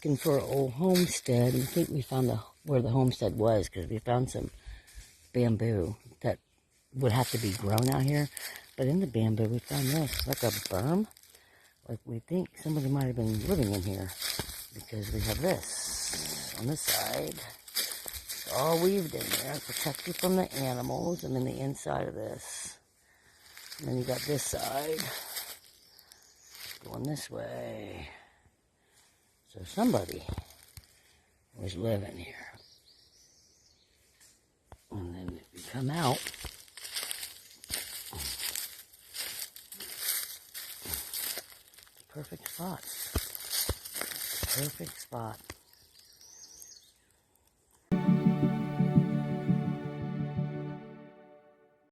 looking for an old homestead, and I think we found where the homestead was, because we found some bamboo that would have to be grown out here. But in the bamboo, we found this, like a berm. Like we think somebody might have been living in here, because we have this on this side. It's all weaved in there, protect you from the animals, and then the inside of this. And then you got this side going this way. So somebody was living here. And then if you come out, perfect spot. Perfect spot.